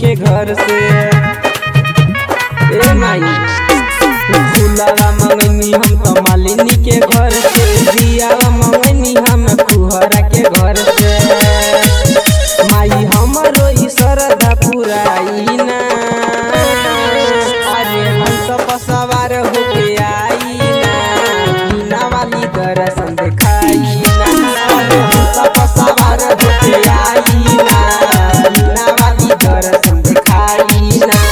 के घर से। ए माई फुलावा मंगनी हम तो मालिनी के घर से, दियावा मंगनी हम कुहरा के घर से। माई हमरो ई श्रद्धा पुराई ना, अरे हम तो पसवार होके आई ना, बिना वाली दर्शन दिखाई ना। अरे हम तो पसवार होके आई ना, बिना वाली दर्शन दिखाई ना।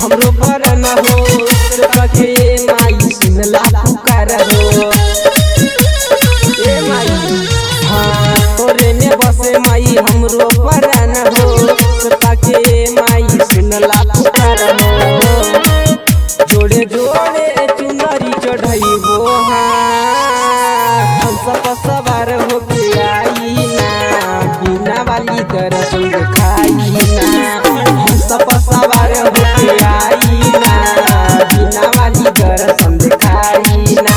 हमरो पर न हो रखे माई सुनला पुकार हो। ए माई हाँ तोरे में बसे माई हमरो पर न हो रखे माई सुनला पुकार हो। जोड़े जोड़े चुनरी चढ़ाइबो हम सब सवार होके आई ना, बिना वाली दर्शन दिखाई ना। हम सब सवार होके आई ना, बिना वाली दर्शन दिखाई ना।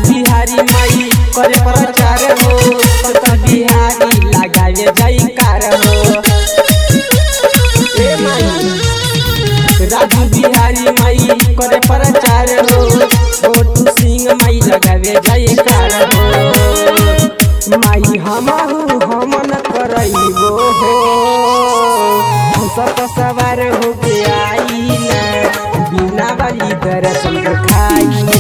बिहारी माई करे प्रचार हो, पता बिहारी लगावे जयकार हो। ए माई राजू बिहारी माई करे प्रचार हो, छोटू सिंह माई लगावे जयकार हो। माई हमहु हमन करइबो हो, हम सब सवार होके आई ना, बिना वाली दर्शन दिखाई।